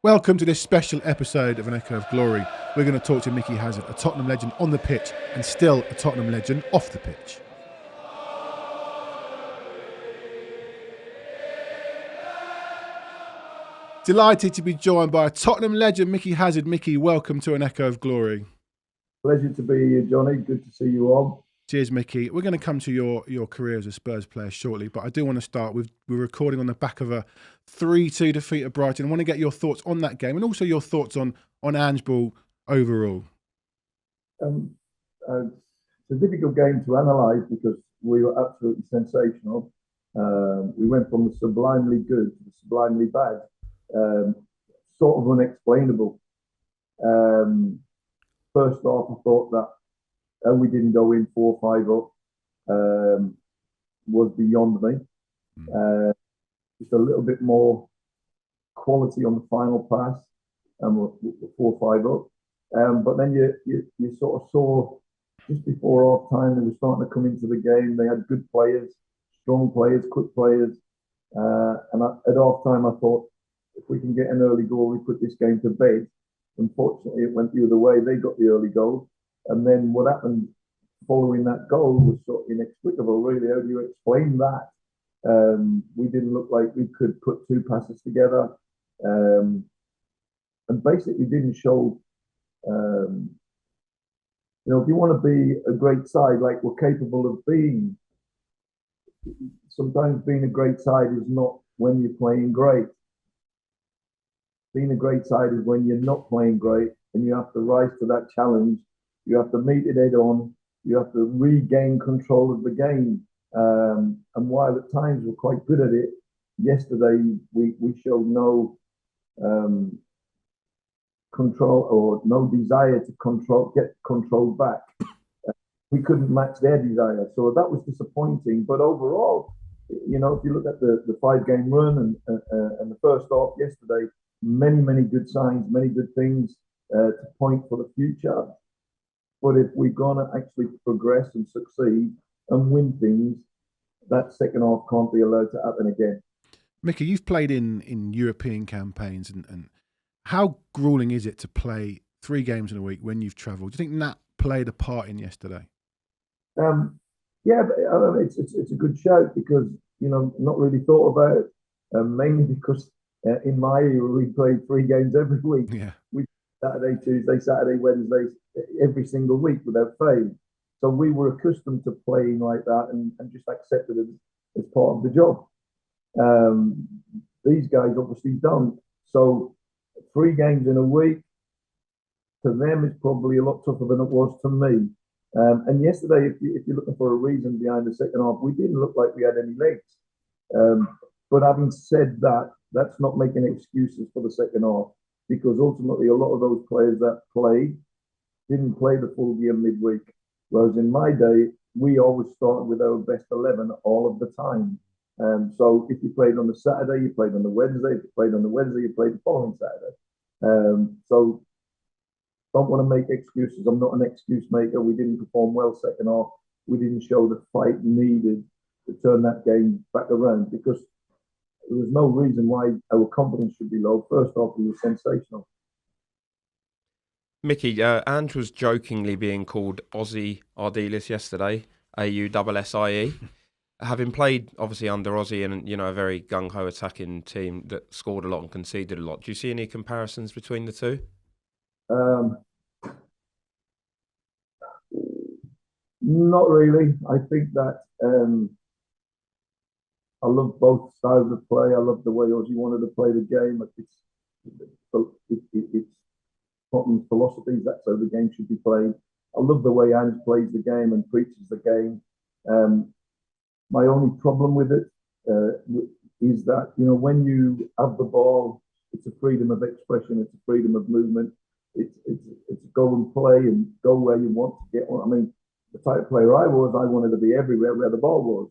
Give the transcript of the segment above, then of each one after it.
Welcome to this special episode of An Echo of Glory. We're going to talk to Micky Hazard, a Tottenham legend on the pitch and still a Tottenham legend off the pitch. Delighted to be joined by a Tottenham legend, Micky Hazard. Micky, welcome to An Echo of Glory. Pleasure to be here, Johnny. Good to see you all. Cheers, Micky. We're going to come to your career as a Spurs player shortly, but I do want to start with, we're recording on the back of a 3-2 defeat at Brighton. I want to get your thoughts on that game and also your thoughts on Ange Ball overall. It's a difficult game to analyse because we were absolutely sensational. We went from the sublimely good to the sublimely bad. Sort of unexplainable. First off, I thought that we didn't go in 4-5 up was beyond me. Just a little bit more quality on the final pass, and we're 4-5 up. But then you sort of saw just before half time they were starting to come into the game. They had good players, strong players, quick players. And at half time I thought, if we can get an early goal, we put this game to bed. Unfortunately, it went the other way. They got the early goal. And then what happened following that goal was sort of inexplicable, really. How do you explain that? We didn't look like we could put two passes together. And basically didn't show, if you want to be a great side like we're capable of being, sometimes being a great side is not when you're playing great. Being a great side is when you're not playing great and you have to rise to that challenge. You have to meet it head on. You have to regain control of the game. And while at times we're quite good at it, yesterday we showed no control or no desire to get control back. We couldn't match their desire. So that was disappointing. But overall, if you look at the 5-game run and the first half yesterday, many good signs, many good things to point for the future. But if we're going to actually progress and succeed and win things, that second half can't be allowed to happen again. Micky, you've played in European campaigns, and how gruelling is it to play 3 games in a week when you've travelled? Do you think that played a part in yesterday? Yeah, but it's a good shout because, not really thought about it, mainly because in my era, we played 3 games every week. Yeah. We Saturday, Tuesday, Saturday, Wednesday, every single week without fail. So we were accustomed to playing like that and just accepted it as part of the job. These guys obviously don't. So 3 games in a week, to them, is probably a lot tougher than it was to me. And yesterday, if you're looking for a reason behind the second half, we didn't look like we had any legs. But having said that, that's not making excuses for the second half, because ultimately a lot of those players that played didn't play the full game midweek. Whereas in my day, we always started with our best 11 all of the time. So if you played on the Saturday, you played on the Wednesday. If you played on the Wednesday, you played the following Saturday. So don't want to make excuses. I'm not an excuse maker. We didn't perform well second half. We didn't show the fight needed to turn that game back around, because there was no reason why our confidence should be low. First off, we were sensational. Micky, Ange was jokingly being called Aussie Ardiles yesterday, AUSSIE. Having played obviously under Aussie and a very gung-ho attacking team that scored a lot and conceded a lot, do you see any comparisons between the two? Not really. I think that I love both styles of play. I love the way Aussie wanted to play the game. It's Tottenham's philosophies. That's how the game should be played. I love the way Ange plays the game and preaches the game. My only problem with it is that, when you have the ball, it's a freedom of expression. It's a freedom of movement. It's go and play and go where you want to get on. I mean, the type of player I wanted to be everywhere where the ball was.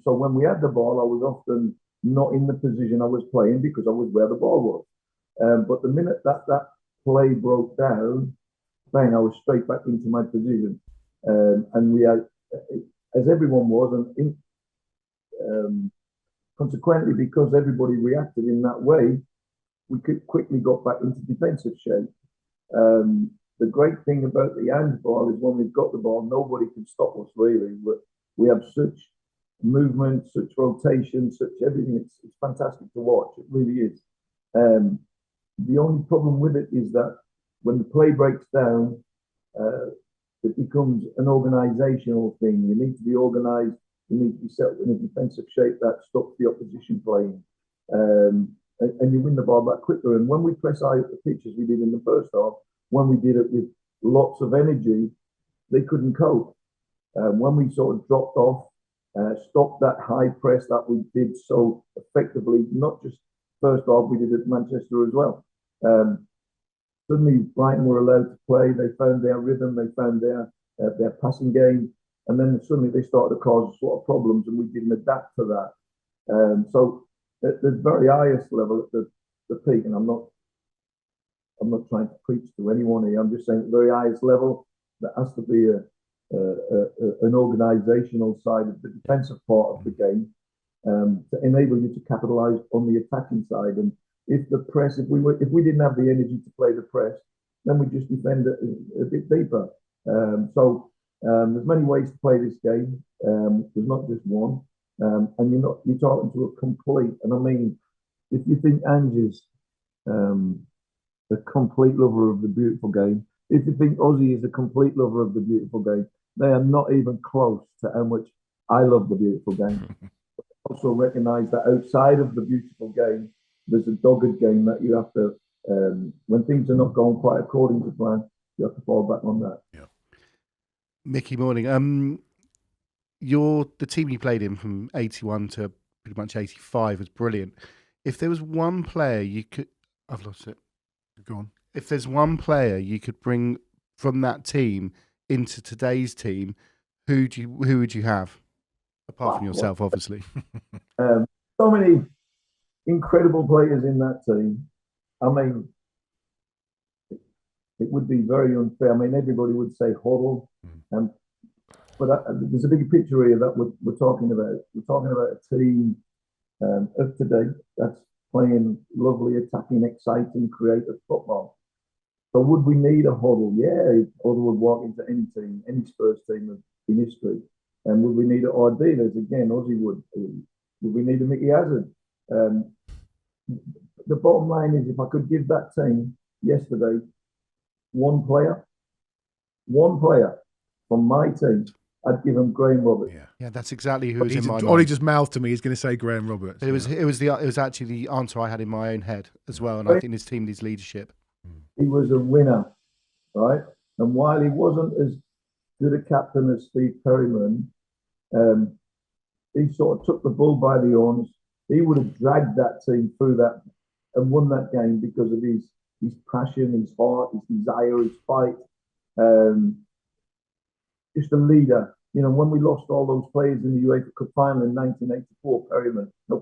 So when we had the ball, I was often not in the position I was playing because I was where the ball was. But the minute that play broke down, bang, I was straight back into my position. And we had, as everyone was, and consequently, because everybody reacted in that way, quickly got back into defensive shape. The great thing about the handball is when we've got the ball, nobody can stop us really. We have such movement, such rotation, such everything. It's fantastic to watch. It really is. The only problem with it is that when the play breaks down, it becomes an organisational thing. You need to be organised. You need to be set in a defensive shape that stops the opposition playing. And you win the ball back quicker. And when we press high at the pitch, as we did in the first half, when we did it with lots of energy, they couldn't cope. When we sort of dropped off, stopped that high press that we did so effectively, not just first half, we did it at Manchester as well. Suddenly, Brighton were allowed to play. They found their rhythm. They found their passing game. And then suddenly they started to cause sort of problems, and we didn't adapt to that. So at the very highest level, at the peak, and I'm not trying to preach to anyone here. I'm just saying at the very highest level, there has to be an organisational side of the defensive part of the game to enable you to capitalise on the attacking side. And if we didn't have the energy to play the press, then we just defend it a bit deeper. So there's many ways to play this game. There's not just one. And you're talking to a complete. And I mean, if you think Ange is a complete lover of the beautiful game, if you think Ozzy is a complete lover of the beautiful game, they are not even close to how much I love the beautiful game. Also recognise that outside of the beautiful game, there's a dogged game that you have to, when things are not going quite according to plan, you have to fall back on that. Yeah. Micky, morning. The team you played in from 81 to pretty much 85 was brilliant. If there was one player you could, I've lost it. Go on. If there's one player you could bring from that team into today's team, who would you have? Apart from yourself, obviously. So many incredible players in that team. I mean, it would be very unfair. I mean, everybody would say Hoddle, but there's a bigger picture here that we're talking about. We're talking about a team of today that's playing lovely, attacking, exciting, creative football. So would we need a Hoddle? Yeah, Hoddle would walk into any team, any Spurs team in history. And would we need an Ardiles? Again, Ozzy would. Would we need a Micky Hazard? The bottom line is, if I could give that team yesterday one player from my team, I'd give him Graham Roberts. Yeah, that's exactly who was in my mind. Ollie just mouthed to me. He's going to say Graham Roberts. It was actually the answer I had in my own head as well, and I think his team needs leadership. He was a winner, right? And while he wasn't as good a captain as Steve Perryman, he sort of took the bull by the horns. He would have dragged that team through that and won that game because of his passion, his heart, his desire, his fight. Just a leader. You know, when we lost all those players in the UEFA Cup final in 1984, no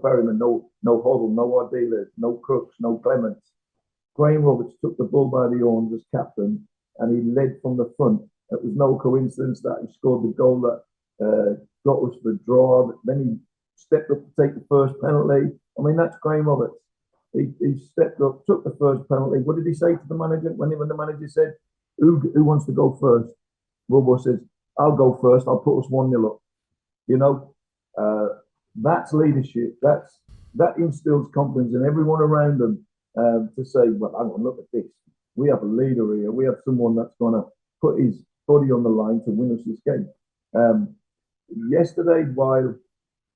Hoddle, no Ardiles, no Crooks, no Clements. Graham Roberts took the bull by the horns as captain, and he led from the front. It was no coincidence that he scored the goal that got us the draw. Then he stepped up to take the first penalty. I mean, that's Graham Roberts. He stepped up, took the first penalty. What did he say to the manager when the manager said, "Who wants to go first?" Robo says, "I'll go first. I'll put us 1-0 up." You know, that's leadership. That instills confidence in everyone around them to say, "Well, hang on, look at this. We have a leader here. We have someone that's going to put his body on the line to win us this game." Yesterday, while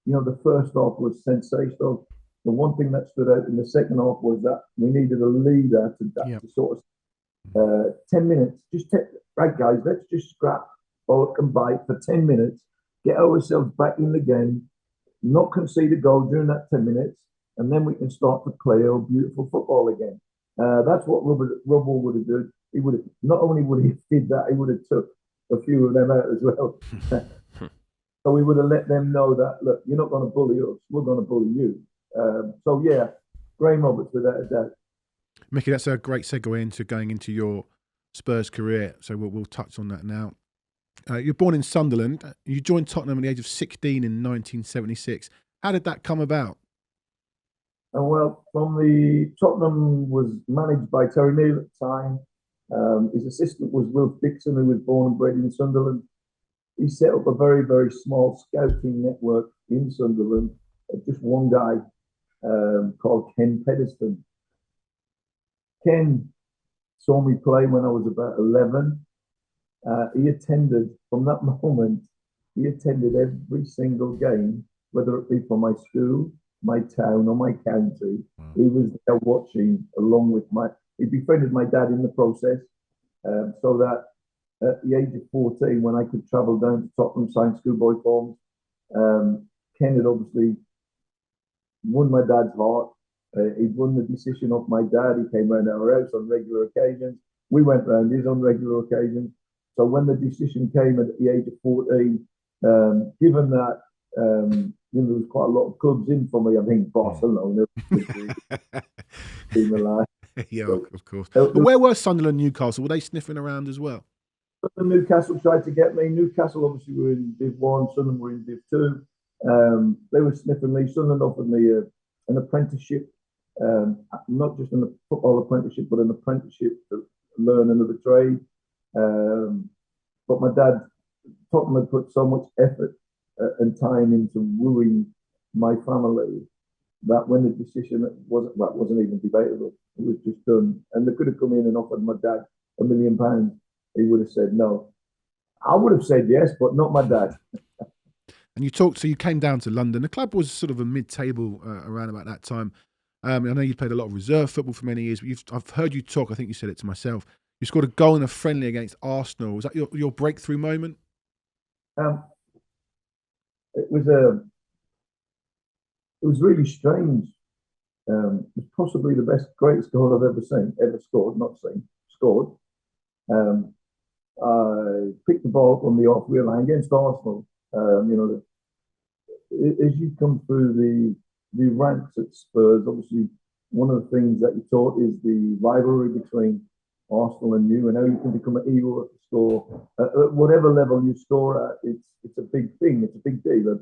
the first half was sensational, the one thing that stood out in the second half was that we needed a leader to sort of 10 minutes. Right, guys, let's just scrap, bulk and bite for 10 minutes, get ourselves back in the game, not concede a goal during that 10 minutes, and then we can start to play our beautiful football again. That's what Robbo would have done. He would have not only would he did that, he would have took a few of them out as well. So we would have let them know that, look, you're not going to bully us, we're going to bully you. So yeah, Graham Roberts without a doubt. Micky, that's a great segue into going into your Spurs career. So we'll touch on that now. You're born in Sunderland. You joined Tottenham at the age of 16 in 1976. How did that come about? And well, from the Tottenham was managed by Terry Neal at the time. His assistant was Wilf Dixon, who was born and bred in Sunderland. He set up a very, very small scouting network in Sunderland. Just one guy called Ken Pedeston. Ken saw me play when I was about 11. He attended, from that moment, he attended every single game, whether it be for my school, my town, or my county. He was there watching along with he befriended my dad in the process, so that at the age of 14, when I could travel down to Tottenham, sign schoolboy forms, Ken had obviously won my dad's heart. He'd won the decision off my dad. He came round our house on regular occasions. We went round his on regular occasions. So when the decision came at the age of 14, given that there was quite a lot of clubs in for me, I think Barcelona being alive. Yeah, of course. But where were Sunderland, Newcastle? Were they sniffing around as well? Newcastle tried to get me. Newcastle obviously were in Div 1, Sunderland were in Div 2. They were sniffing me. Sunderland offered me an apprenticeship, not just a football apprenticeship, but an apprenticeship to learn another trade. But my dad, Tottenham had put so much effort and time into wooing my family that when the decision wasn't even debatable, it was just done. And they could have come in and offered my dad £1 million. He would have said no. I would have said yes, but not my dad. And so you came down to London. The club was sort of a mid-table around about that time. I know you played a lot of reserve football for many years, but I've heard you talk, I think you said it to myself. You scored a goal in a friendly against Arsenal. Was that your breakthrough moment? It was really strange. It was possibly the greatest goal I've ever scored, not seen, scored. I picked the ball up on the off-wheel line against Arsenal. As you come through the ranks at Spurs, obviously one of the things that you're taught is the rivalry between Arsenal and you, and how you can become a hero at the score. At whatever level you score at, it's a big thing. It's a big deal.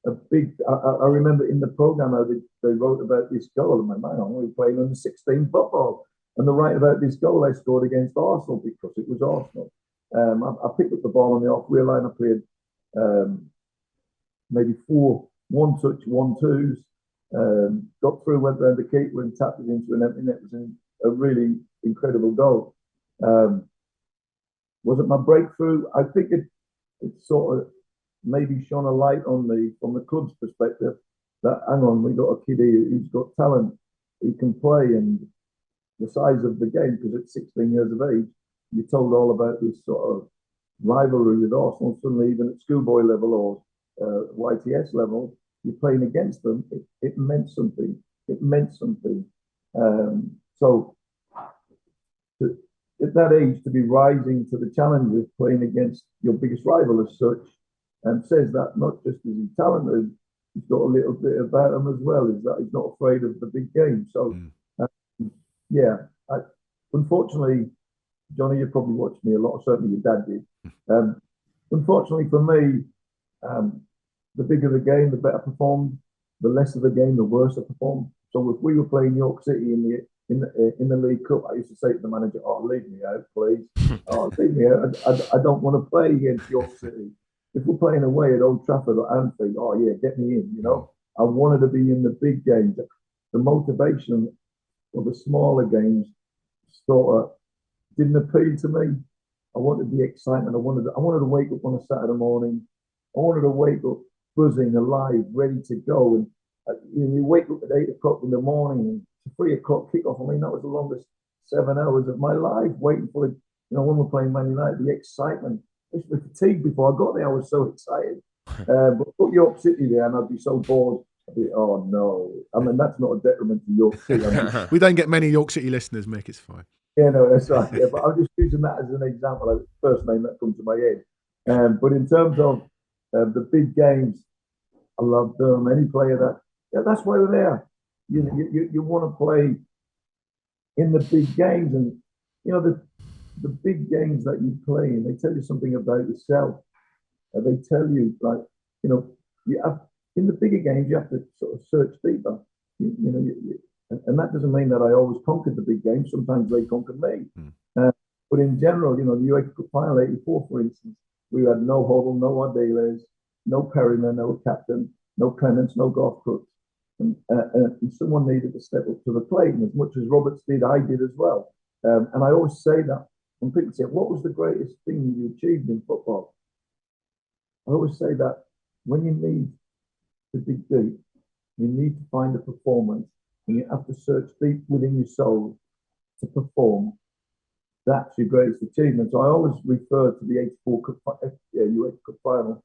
I remember in the programme how they wrote about this goal, and my man, we were playing under 16 football, and they write about this goal I scored against Arsenal because it was Arsenal. I picked up the ball on the off-wheel line. I played maybe 4 one-touch, 1-2s. Got through, went round the keeper and tapped it into an empty net. It was a really incredible goal. Was it my breakthrough? I think it sort of maybe shone a light on me from the club's perspective that, hang on, we got a kid here who's got talent, he can play, and the size of the game, because at 16 years of age, you're told all about this sort of rivalry with Arsenal. Suddenly, even at schoolboy level or YTS level, you're playing against them. It meant something. It meant something. So at that age, to be rising to the challenge of playing against your biggest rival as such, and says that not just is he talented, he's got a little bit about him as well, is that he's not afraid of the big game. So, unfortunately, Johnny, you probably watched me a lot, certainly your dad did. Unfortunately for me, the bigger the game, the better performed. The less of the game, the worse I performed. So if we were playing York City in the League Cup, I used to say to the manager, "Oh, leave me out, please. Oh, leave me out. I don't want to play against York City." If we're playing away at Old Trafford or Anfield, oh yeah, get me in. I wanted to be in the big games. The motivation of the smaller games sort of didn't appeal to me. I wanted the excitement. I wanted to wake up on a Saturday morning. I wanted to wake up buzzing, alive, ready to go. And you wake up at 8 o'clock in the morning and it's 3 o'clock kickoff. I mean, that was the longest 7 hours of my life waiting for it. When we're playing Man United, the excitement. I used to be fatigued before I got there. I was so excited. But put York City there and I'd be so bored. I'd be, oh no. I mean, that's not a detriment to York City. We don't get many York City listeners, Mick. It's fine. Yeah, no, that's right. Yeah, but I'm just using that as an example. That's the first name that comes to my head. But in terms of the big games, I love them. Any player that's why we're there. You want to play in the big games, and the big games that you play in, they tell you something about yourself. They tell you, like, you have in the bigger games, you have to sort of search deeper. and that doesn't mean that I always conquered the big games. Sometimes they conquered me. But in general, the UEFA Cup final '84, for instance, we had no Hoddle, no Ardiles, no Perryman, no captain, no Clements, no Garth Crooks. And someone needed to step up to the plate. And as much as Roberts did, I did as well. And I always say that when people say, what was the greatest thing you achieved in football? I always say that when you need to dig deep, you need to find a performance, and you have to search deep within your soul to perform. That's your greatest achievement. So I always refer to the '84 UEFA Cup final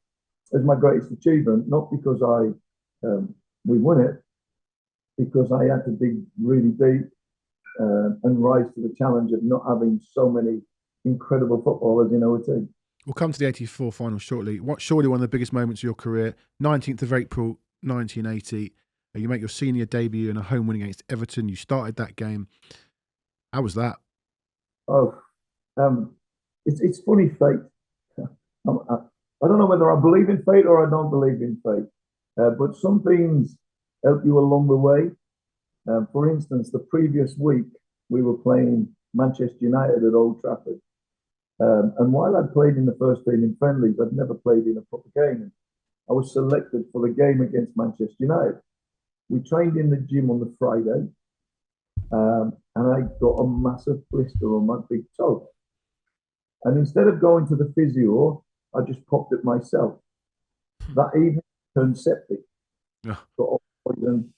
as my greatest achievement, not because we won it, because I had to dig really deep and rise to the challenge of not having so many incredible footballers in our team. We'll come to the '84 final shortly. Surely one of the biggest moments of your career, 19th of April, 1980. You make your senior debut in a home win against Everton. You started that game. How was that? Oh, it's funny, fate. I don't know whether I believe in fate or I don't believe in fate, but some things help you along the way. For instance, the previous week we were playing Manchester United at Old Trafford, and while I'd played in the first team in friendlies, I'd never played in a proper game. I was selected for the game against Manchester United. We trained in the gym on the Friday, and I got a massive blister on my big toe. And instead of going to the physio, I just popped it myself. That evening, I turned septic. Yeah. Got poison.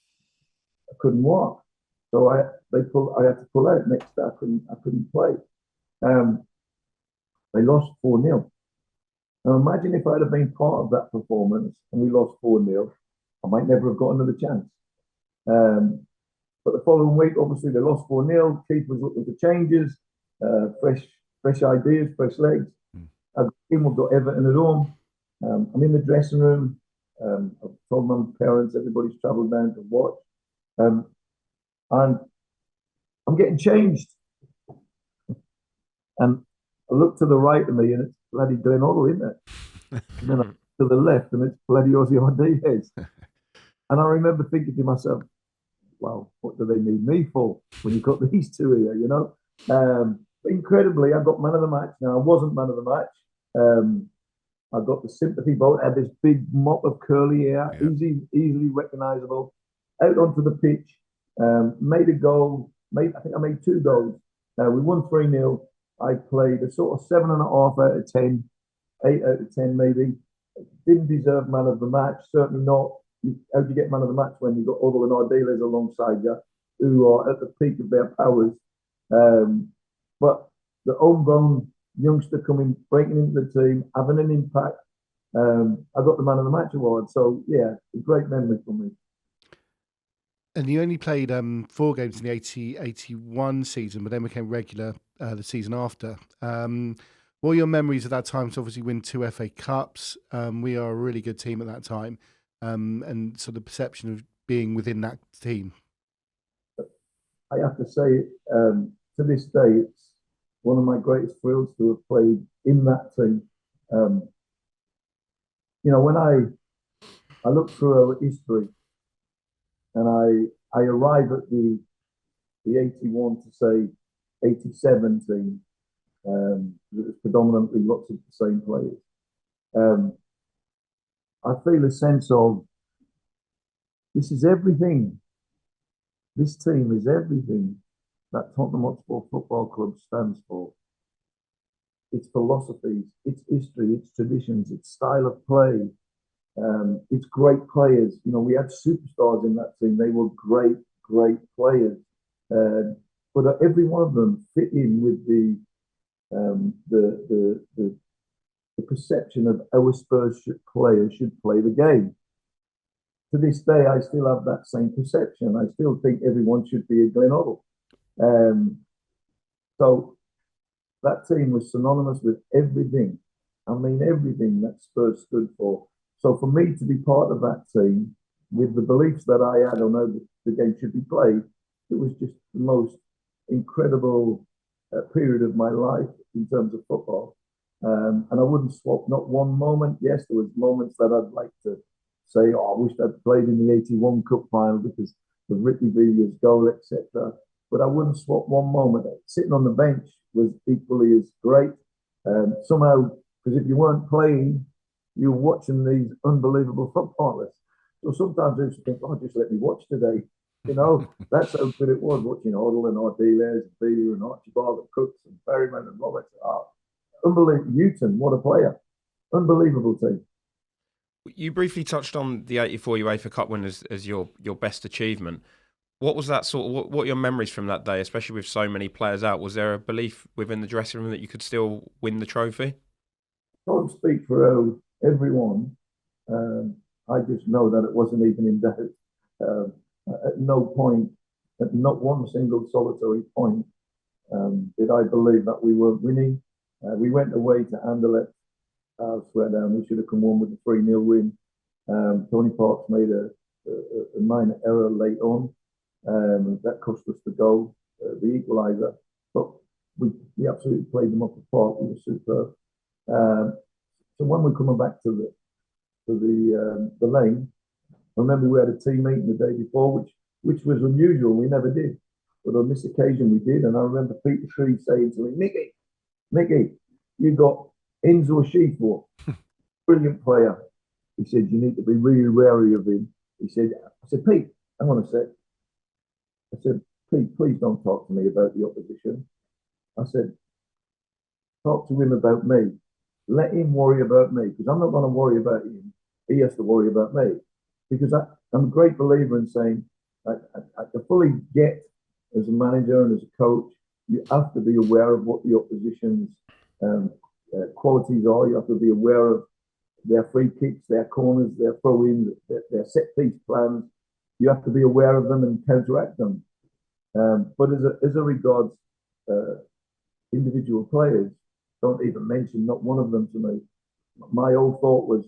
I couldn't walk, so I had to pull out. Next day, I couldn't play. They lost 4-0. Now imagine if I'd have been part of that performance and we lost 4-0, I might never have got another chance. But the following week, obviously, they lost 4-0. Keith was looking for changes, fresh ideas, fresh legs. We've got Everton at home. I'm in the dressing room. I've told my parents, everybody's travelled down to watch. And I'm getting changed. And I look to the right of me and it's bloody Glenn Hoddle, isn't it? And then I look to the left and it's bloody Ozzy Ardiles. And I remember thinking to myself, wow, what do they need me for when you've got these two here, But incredibly, I got man of the match. Now, I wasn't man of the match. I got the sympathy vote. I had this big mop of curly hair, easily recognisable, out onto the pitch, made a goal. I think I made 2 goals. We won 3-0. I played a sort of 7.5 out of 10, 8 out of 10 maybe. Didn't deserve man of the match, certainly not. How do you get man of the match when you've got Hoddle and Ardiles alongside you, who are at the peak of their powers? But the homegrown youngster breaking into the team, having an impact. I got the man of the match award. So, yeah, a great memory for me. And you only played 4 games in the 80-81 season, but then became regular the season after. What are your memories of that time to obviously win 2 FA Cups? We are a really good team at that time. And so the perception of being within that team. I have to say, to this day, it's one of my greatest thrills to have played in that team. When I look through our history and I arrive at the 81 to say 87 team, it was predominantly lots of the same players. I feel a sense of this is everything. This team is everything that Tottenham Hotspur Football Club stands for. Its philosophies, its history, its traditions, its style of play, its great players. We had superstars in that team. They were great, great players. But every one of them fit in with the perception of our Spurs players should play the game. To this day, I still have that same perception. I still think everyone should be a Glenn Hoddle. So that team was synonymous with everything. I mean, everything that Spurs stood for. So for me to be part of that team with the beliefs that I had on how the game should be played, it was just the most incredible period of my life in terms of football. And I wouldn't swap not one moment. Yes, there was moments that I'd like to say, I wish I'd played in the 81 Cup final because the Ricky Villiers goal, etc. But I wouldn't swap one moment. Sitting on the bench was equally as great. Somehow, because if you weren't playing, you were watching these unbelievable footballers. So sometimes I used to think, oh, just let me watch today. You know, that's how good it was watching Hoddle and Ardiles and Beaver and Archibald and Cooks and Berryman and Roberts. Oh, unbelievable. Newton, what a player. Unbelievable team. You briefly touched on the '84 UEFA Cup win as your best achievement. What was that sort of, what are your memories from that day, especially with so many players out? Was there a belief within the dressing room that you could still win the trophy? I don't speak for everyone. I just know that it wasn't even in doubt. At no point, at not one single solitary point, did I believe that we were winning. We went away to Anderlecht. I swear down, we should have come on with a 3-0 win. Tony Parks made a minor error late on. That cost us the goal, the equaliser. But we absolutely played them off the park. We were superb. So when we're coming back to the lane, I remember we had a team meeting the day before, which was unusual. We never did, but on this occasion we did. And I remember Peter Tree saying to me, Mickey, you got Enzo Schifo, brilliant player. He said you need to be really wary of him. I said, Pete, hang on a sec. I said, Pete, please don't talk to me about the opposition. I said, talk to him about me. Let him worry about me, because I'm not going to worry about him. He has to worry about me. Because I'm a great believer in saying, I fully get as a manager and as a coach, you have to be aware of what the opposition's qualities are. You have to be aware of their free kicks, their corners, their throw-ins, their set-piece plans. You have to be aware of them and counteract them. But as a regards individual players, don't even mention not one of them to me. My old thought was,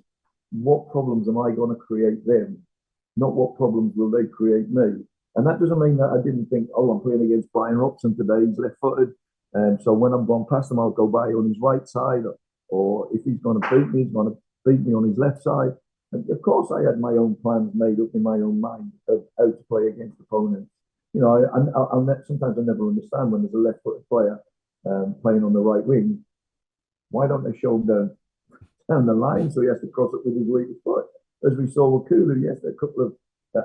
what problems am I going to create them? Not what problems will they create me? And that doesn't mean that I didn't think, oh, I'm playing against Brian Robson today, he's left-footed. So when I'm going past him, I'll go by on his right side. Or if he's going to beat me, he's going to beat me on his left side. And of course, I had my own plans made up in my own mind of how to play against opponents. You know, sometimes I never understand when there's a left-footed player playing on the right wing. Why don't they show him down the line so he has to cross it with his weakest foot? As we saw with Kulu, yes, a couple of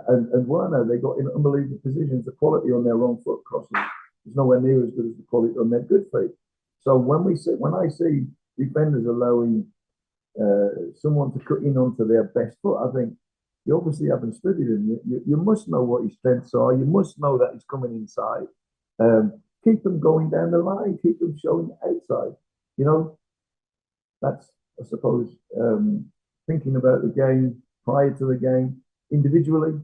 and Werner, they got in unbelievable positions. The quality on their wrong foot crosses is nowhere near as good as the quality on their good feet. So when I see defenders allowing someone to cut in onto their best foot, I think you obviously haven't studied him. You must know what his strengths are. You must know that he's coming inside. Keep them going down the line. Keep them showing outside. You know, that's, I suppose, thinking about the game prior to the game individually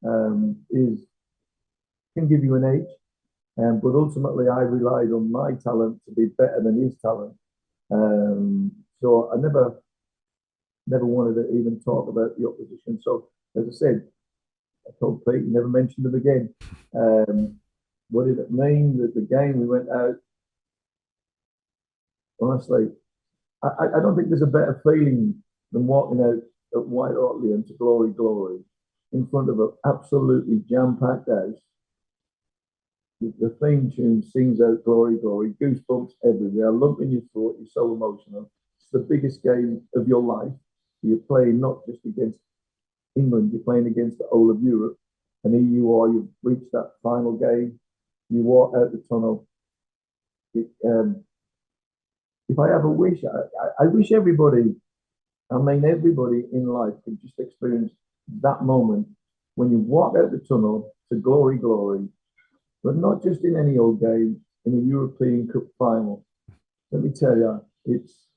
can give you an edge. But ultimately, I relied on my talent to be better than his talent. So I never wanted to even talk about the opposition. So as I said, I told Pete, never mentioned them again. What did it mean that the game we went out? Honestly, I don't think there's a better feeling than walking out at White Hart Lane to Glory Glory in front of an absolutely jam-packed house. The theme tune sings out Glory Glory, goosebumps everywhere, lump in your throat, you're so emotional. It's the biggest game of your life. You're playing not just against England, you're playing against the whole of Europe. And here you are, you've reached that final game, you walk out the tunnel. If I have a wish, I wish everybody in life could just experience that moment when you walk out the tunnel to Glory Glory, but not just in any old game, in a European Cup final. Let me tell you, it's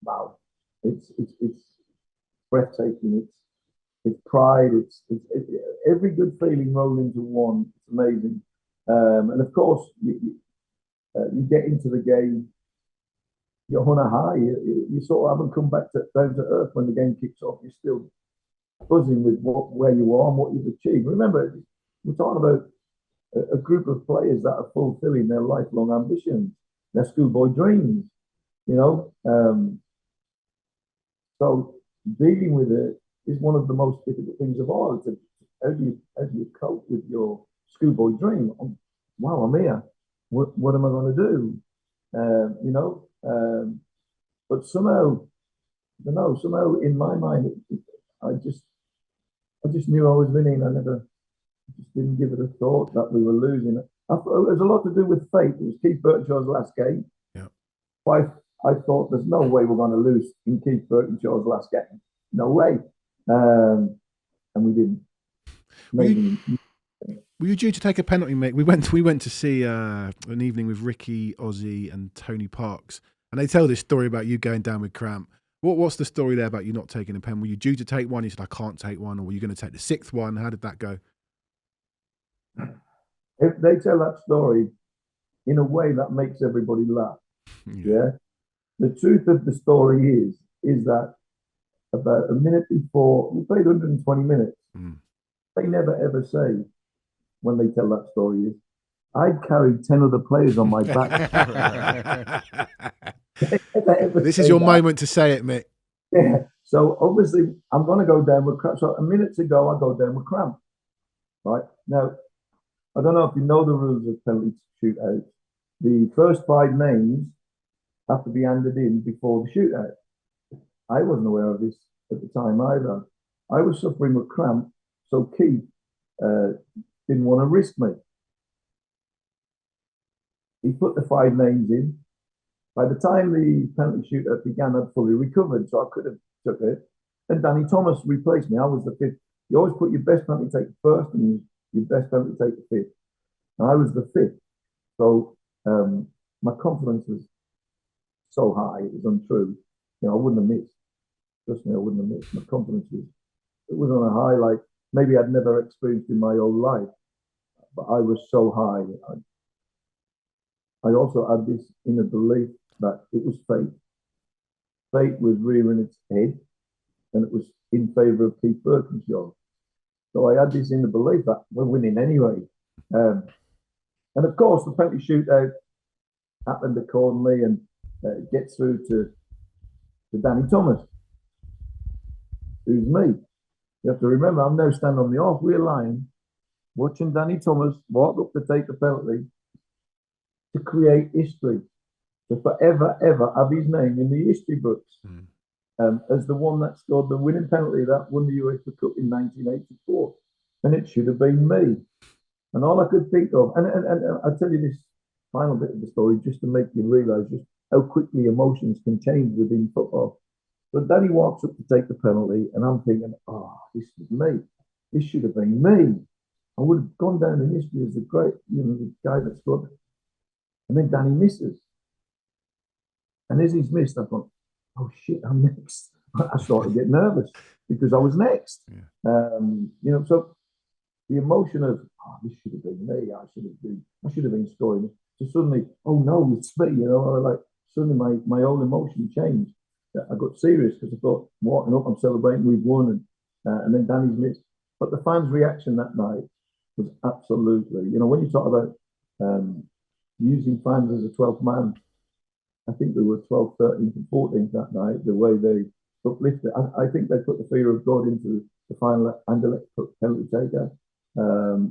wow. It's breathtaking. It's pride. It's every good feeling rolled into one. It's amazing. And of course, you get into the game, you're on a high. You sort of haven't come back down to earth when the game kicks off. You're still buzzing with where you are and what you've achieved. Remember, we're talking about a group of players that are fulfilling their lifelong ambitions, their schoolboy dreams. You know, so dealing with it is one of the most difficult things of all. To how do you cope with your schoolboy dream? Wow, I'm here. What am I going to do? You know, but somehow, I don't know, somehow in my mind, I just knew I was winning. I never just didn't give it a thought that we were losing. I thought it was a lot to do with fate. It was Keith Burtonshaw's last game. Yeah. I thought there's no way we're going to lose in Keith Burtonshaw's last game. No way. And we didn't. Were you due to take a penalty, Mick? We went to see an evening with Ricky, Ozzy, and Tony Parks, and they tell this story about you going down with cramp. What's the story there about you not taking a pen? Were you due to take one? You said, I can't take one, or were you going to take the sixth one? How did that go? If they tell that story in a way that makes everybody laugh, yeah. The truth of the story is that about a minute before we played 120 minutes, they never ever say when they tell that story is I carried 10 other players on my back. This is your moment to say it, Mick. Yeah. So obviously I'm going to go down with cramp. So a minute ago I go down with cramp. Right now, I don't know if you know the rules of penalty shootout. The first 5 names have to be handed in before the shootout. I wasn't aware of this at the time either. I was suffering with cramp, so Keith didn't want to risk me. He put the 5 names in. By the time the penalty shootout began, I'd fully recovered, so I could have took it. And Danny Thomas replaced me. I was the 5th. You always put your best penalty taker first and your best penalty taker 5th. And I was the 5th. So my confidence was so high, it was untrue. You know, I wouldn't have missed. Trust me, I wouldn't have missed. My confidence was on a high like maybe I'd never experienced in my whole life. But I was so high. I also had this inner belief that it was fate. Fate was rearing its head, and it was in favour of Keith Burtonshaw. So I had this inner belief that we're winning anyway. And of course, the penalty shootout happened accordingly and gets through to Danny Thomas, who's me. You have to remember, I'm now standing on the halfway line, watching Danny Thomas walk up to take the penalty to create history, to forever, ever have his name in the history books as the one that scored the winning penalty that won the UEFA Cup in 1984. And it should have been me. And all I could think of, and I'll tell you this final bit of the story just to make you realise just how quickly emotions can change within football. But Danny walks up to take the penalty, and I'm thinking, oh, this is me. This should have been me. I would have gone down in history as the great, the guy that scored. And then Danny misses. And as he's missed, I thought, oh shit, I'm next. I started to get nervous because I was next. Yeah. So the emotion of, oh, this should have been me. I should have been scoring. So suddenly, oh no, it's me. Like suddenly my whole emotion changed. I got serious because I thought, walking up, I'm celebrating, we've won, and then Danny's missed. But the fans' reaction that night was absolutely, when you talk about using fans as a 12th man, I think we were 12th, 13th, and 14th that night, the way they uplifted. I think they put the fear of God into the final Anderlecht penalty taker.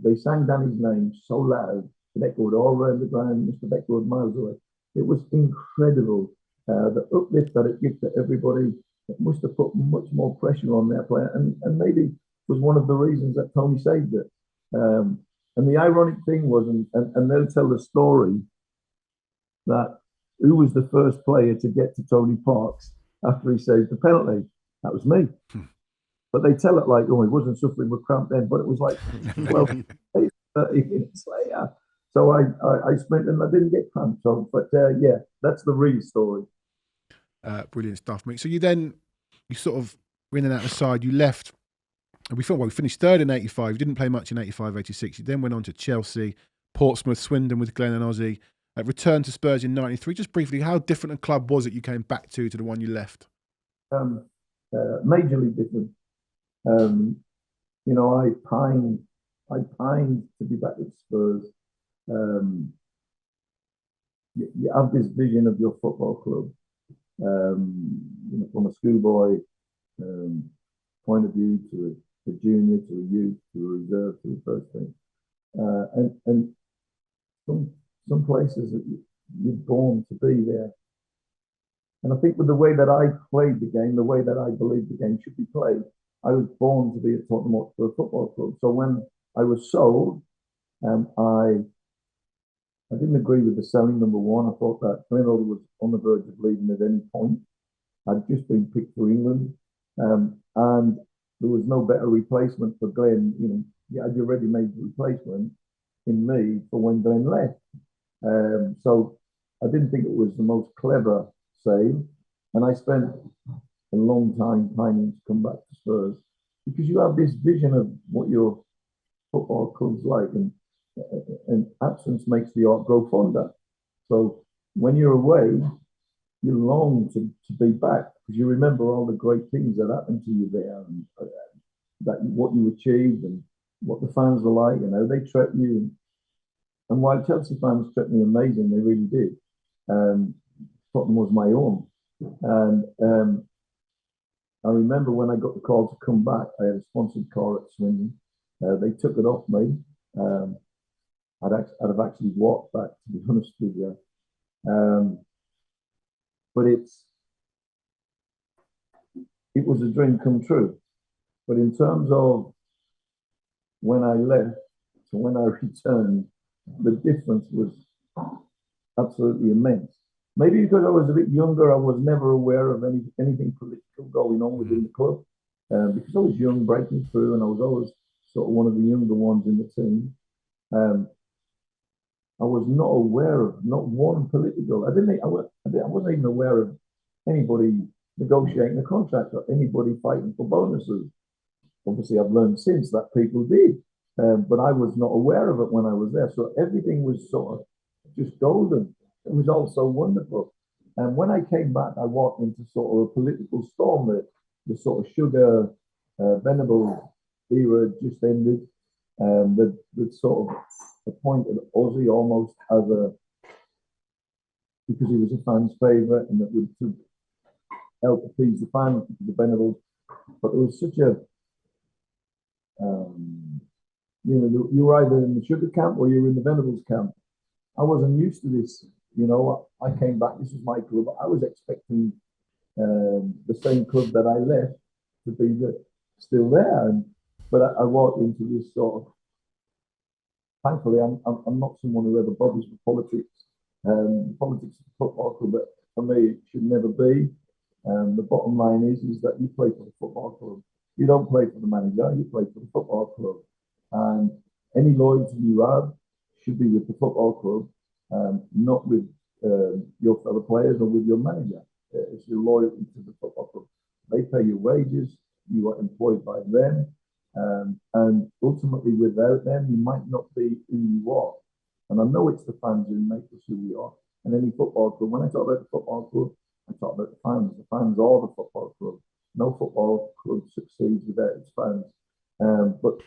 They sang Danny's name so loud, the echoed all around the ground, Mr. Beckwood miles away. It was incredible. The uplift that it gives to everybody, it must have put much more pressure on their player, and maybe was one of the reasons that Tony saved it. And the ironic thing was, and they'll tell the story that who was the first player to get to Tony Parks after he saved the penalty? That was me. But they tell it like, oh, he wasn't suffering with cramp then, but it was like 12, 30 minutes later. So I sprinted and I didn't get cramp. So, but yeah, that's the real story. Brilliant stuff, Mick. So you sort of were in and out the side. You left. We finished third in 85. You didn't play much in 85, 86. You then went on to Chelsea, Portsmouth, Swindon with Glenn and Ozzy. Returned to Spurs in 93. Just briefly, how different a club was it you came back to the one you left? Majorly different. I pined to be back at Spurs. You have this vision of your football club, from a schoolboy point of view to a junior to a youth to a reserve to the first team. And some places that you're born to be there. And I think with the way that I played the game, the way that I believe the game should be played, I was born to be at Tottenham Hotspur Football Club. So when I was sold, I didn't agree with the selling, number one. I thought that Glenn was on the verge of leaving at any point. I'd just been picked for England. And there was no better replacement for Glenn. You know, you had your ready-made replacement in me for when Glenn left. So I didn't think it was the most clever save. And I spent a long time planning to come back to Spurs because you have this vision of what your football club's like, and absence makes the art grow fonder. So when you're away, you long to be back because you remember all the great things that happened to you there, and that what you achieved and what the fans were like and how they treat you. And while Chelsea fans treat me amazing, they really did. Tottenham was my own, and I remember when I got the call to come back, I had a sponsored car at Swindon. They took it off me. I'd have actually walked back, to be honest with you. But it was a dream come true. But in terms of when I left to when I returned, the difference was absolutely immense. Maybe because I was a bit younger, I was never aware of anything political going on within the club. Because I was young, breaking through, and I was always sort of one of the younger ones in the team. I was not aware of not one political. I wasn't even aware of anybody negotiating a contract or anybody fighting for bonuses. Obviously, I've learned since that people did, but I was not aware of it when I was there. So everything was sort of just golden. It was all so wonderful. And when I came back, I walked into sort of a political storm. The sort of Sugar Venables era just ended. That sort of appointed Ozzy almost as because he was a fan's favourite and that would to help appease the fans, the Venables. But it was such a, you were either in the Sugar camp or you were in the Venables camp. I wasn't used to this. You know, I came back, this was my club. I was expecting the same club that I left to be still there. But I walked into this sort of, thankfully, I'm not someone who ever bothers with politics. Politics is a football club, but for me, it should never be. The bottom line is that you play for the football club. You don't play for the manager, you play for the football club. And any loyalty you have should be with the football club, not with your fellow players or with your manager. It's your loyalty to the football club. They pay your wages, you are employed by them, and ultimately without them, you might not be who you are. And I know it's the fans who make us who we are. And any football club, when I talk about the football club, I talk about the fans. The fans are the football club. No football club succeeds without its fans. But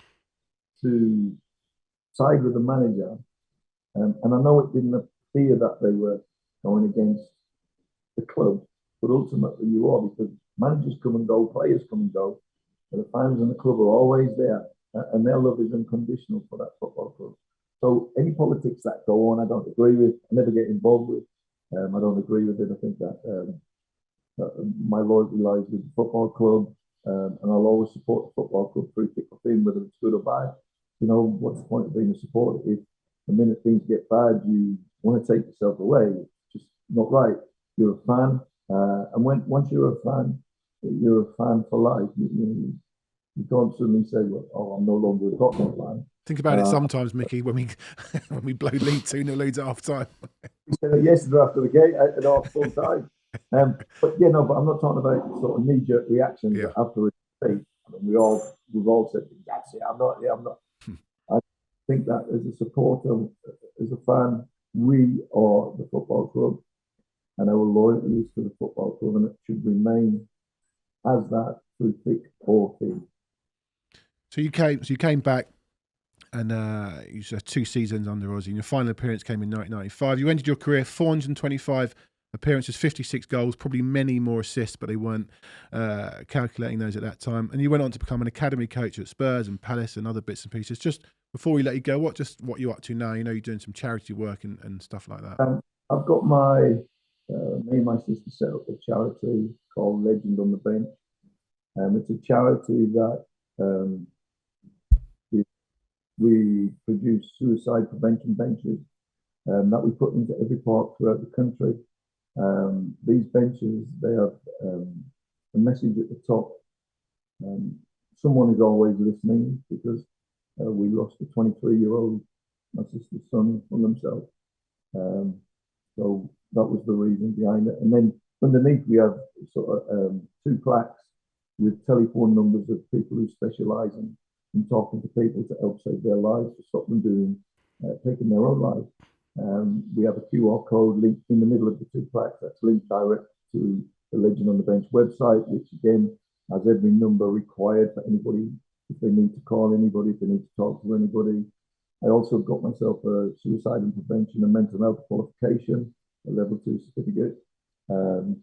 to side with the manager, and I know it didn't appear that they were going against the club, but ultimately you are, because managers come and go, players come and go, but the fans and the club are always there, and their love is unconditional for that football club. So any politics that go on, I don't agree with. I never get involved with. I don't agree with it. I think that my loyalty lies with the football club, and I'll always support the football club through thick or thin, whether it's good or bad. You know, what's the point of being a supporter if the minute things get bad, you want to take yourself away? It's just not right. You're a fan, and once you're a fan for life. You can't suddenly say, "Well, I'm no longer a Tottenham fan." Think about it sometimes, Mickey, when we blow League 2-0 leads at half time. We said it yesterday after the game at half full time. But I'm not talking about sort of knee-jerk reactions after a defeat. I mean, we've all said that's it. I'm not. I think that as a supporter, as a fan, we are the football club, and our loyalty is to the football club, and it should remain as that through thick or thin. So you came back, and you had 2 seasons under Ozzy, and your final appearance came in 1995. You ended your career 425 appearances, 56 goals, probably many more assists, but they weren't calculating those at that time. And you went on to become an academy coach at Spurs and Palace and other bits and pieces. Just before we let you go, what you're up to now? You know, you're doing some charity work and stuff like that. I've got me and my sister set up a charity called Legend on the Bench. It's a charity that we produce suicide prevention benches that we put into every park throughout the country. These benches, they have a message at the top. Someone is always listening, because we lost a 23-year-old, my sister's son, from themselves. So that was the reason behind it. And then underneath we have sort of 2 plaques with telephone numbers of people who specialise in talking to people to help save their lives, to stop them taking their own lives. We have a QR code linked in the middle of the 2 plaques that's linked direct to the Legend on the Bench website, which again has every number required for anybody, if they need to call anybody, if they need to talk to anybody. I also got myself a suicide and prevention and mental health qualification, a level 2 certificate,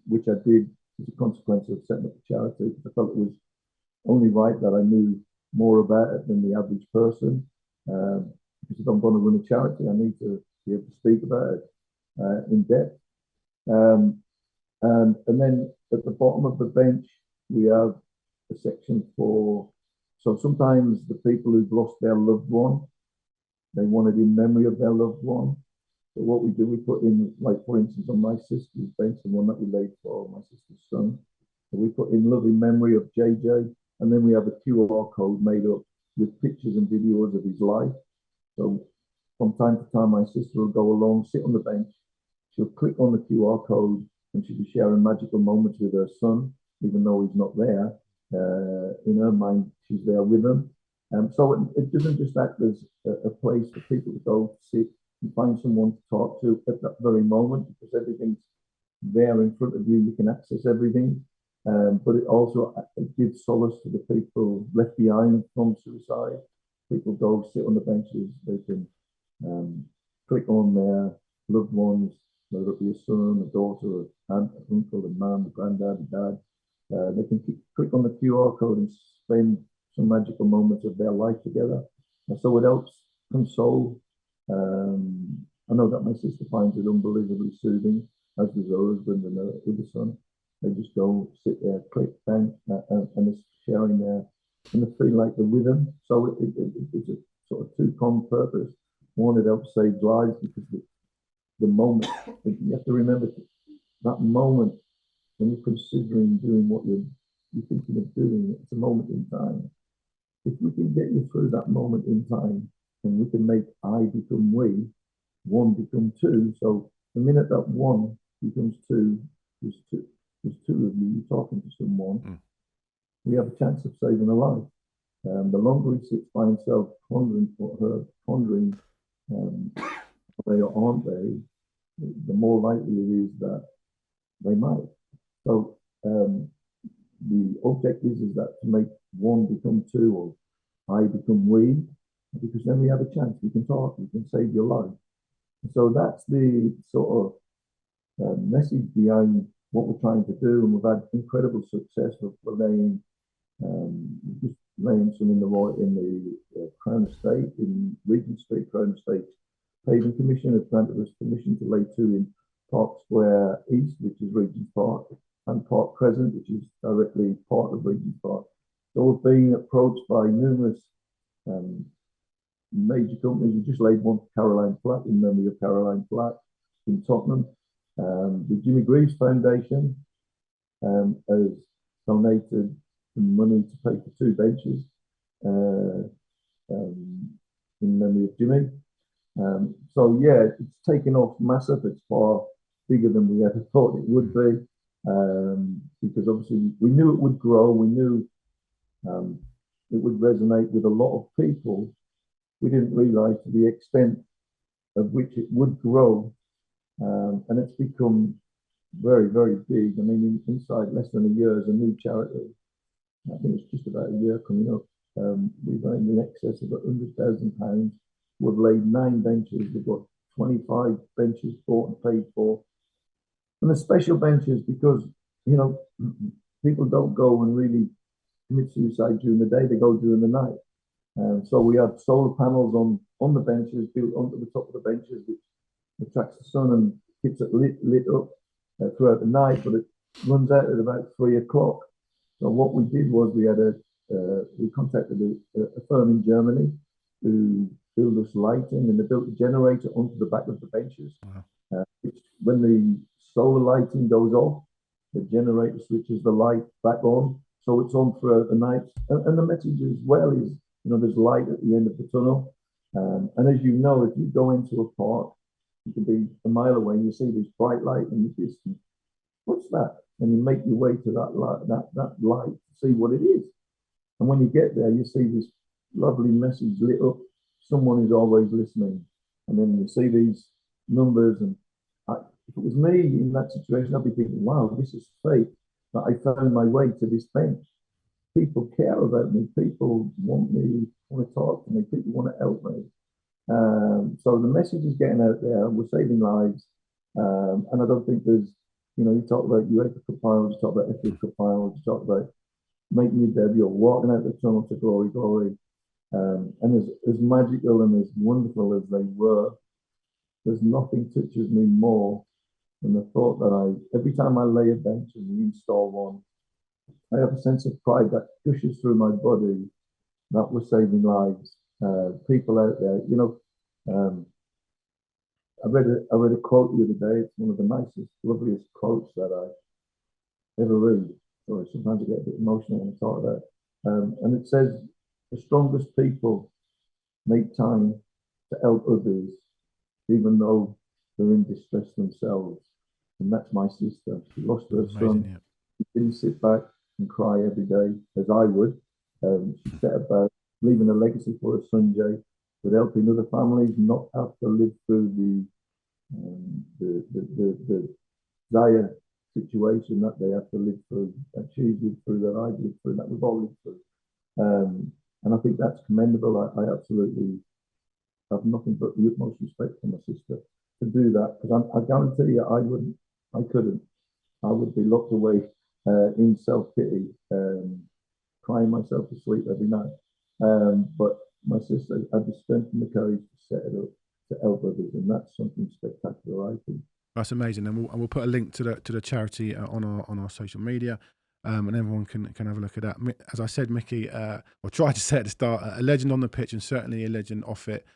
which I did as a consequence of setting up the charity. I felt it was only right that I knew more about it than the average person. Because if I'm going to run a charity, I need to be able to speak about it in depth. And then at the bottom of the bench, we have a section so sometimes the people who've lost their loved one, they want it in memory of their loved one. So what we do, we put in, like for instance, on my sister's bench, the one that we laid for my sister's son, so we put in loving memory of JJ, and then we have a QR code made up with pictures and videos of his life. So from time to time, my sister will go along, sit on the bench, she'll click on the QR code, and she'll be sharing magical moments with her son, even though he's not there. In her mind, she's there with him. So it doesn't just act as a place for people to go sit and find someone to talk to at that very moment, because everything's there in front of you. You can access everything. But it also gives solace to the people left behind from suicide. People go sit on the benches. They can click on their loved ones, whether it be a son, a daughter, an aunt, an uncle, a mum, a granddad, a dad. They can click on the QR code and spend some magical moments of their life together. And so it helps console. I know that my sister finds it unbelievably soothing, as does her husband and her other son. They just go sit there, click, bang, and it's sharing and they feel like they're with them. So it's a sort of two-pronged purpose. One, it helps save lives, because the moment, you have to remember that moment when you're considering doing what you're thinking of doing, it's a moment in time. If we can get you through that moment in time, and we can make I become we, one become two. So the minute that one becomes two, there's two of you talking to someone. We have a chance of saving a life. The longer he sits by himself pondering, are they or aren't they, the more likely it is that they might. So the objective is that to make one become two, or I become we, because then we have a chance. We can talk. We can save your life. So that's the sort of message behind what we're trying to do, and we've had incredible success. We're laying some in the Crown Estate in Regent Street. Crown Estate Paving Commission has granted us permission to lay 2 in Park Square East, which is Regent's Park, and Park Crescent, which is directly part of Regent's Park. So we're being approached by numerous major companies. We just laid one for Caroline Flack, in memory of Caroline Flack, in Tottenham. The Jimmy Greaves Foundation has donated some money to pay for 2 benches in memory of Jimmy. So yeah, it's taken off massive. It's far bigger than we ever thought it would be, because obviously we knew it would grow. We knew it would resonate with a lot of people. We didn't realise to the extent of which it would grow, and it's become very, very big. I mean, inside less than a year as a new charity, I think it's just about a year coming up. We've earned in excess of £100,000. We've laid 9 benches. We've got 25 benches bought and paid for. And the special benches, because, you know, people don't go and really commit suicide during the day, they go during the night. So we have solar panels on the benches, built onto the top of the benches, which attracts the sun and keeps it lit up throughout the night, but it runs out at about 3 o'clock. So what we did was we contacted a firm in Germany who built us lighting, and they built a generator onto the back of the benches. Wow. Which, when the solar lighting goes off, the generator switches the light back on, so it's on throughout the night. And the message as well is, you know, there's light at the end of the tunnel. And as you know, if you go into a park, you can be a mile away and you see this bright light in the distance. What's that? And you make your way to that light to see what it is. And when you get there, you see this lovely message lit up. Someone is always listening. And then you see these numbers. And if it was me in that situation, I'd be thinking, wow, this is fate that I found my way to this bench. People care about me. People want to talk to me. People want to help me. So the message is getting out there. We're saving lives. And I don't think there's, you know, you talk about UEFA Cup finals, you talk about FA Cup finals, you talk about making your debut or walking out the tunnel to glory, glory. And as magical and as wonderful as they were, there's nothing touches me more than the thought that every time I lay a bench and we install one, I have a sense of pride that gushes through my body that we're saving lives. People out there, you know, I read a quote the other day. It's one of the nicest, loveliest quotes that I ever read. So sometimes I get a bit emotional when I talk about it. And it says, the strongest people make time to help others, even though they're in distress themselves. And that's my sister. She lost her son. Yeah. She didn't sit back and cry every day, as I would. She set about leaving a legacy for her son, Jay, but helping other families not have to live through the dire situation that they have to live through, that she's lived through, that I've lived through, that we've all lived through. And I think that's commendable. I absolutely have nothing but the utmost respect for my sister to do that, because I guarantee you I couldn't. I would be locked away in self-pity, crying myself to sleep every night. But my sister had the strength and the courage to set it up to help others, and that's something spectacular, I think. That's amazing, and we'll put a link to the charity on our social media, and everyone can have a look at that. As I said, Micky, or tried to say at the start, a legend on the pitch and certainly a legend off it.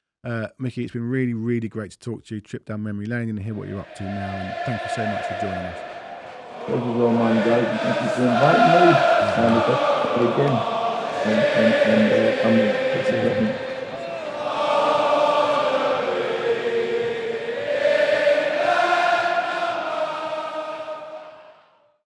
Micky, it's been really, really great to talk to you, trip down memory lane, and hear what you're up to now. And thank you so much for joining us. Pleasure's all mine, guys, and thank you for inviting me. And again, I'm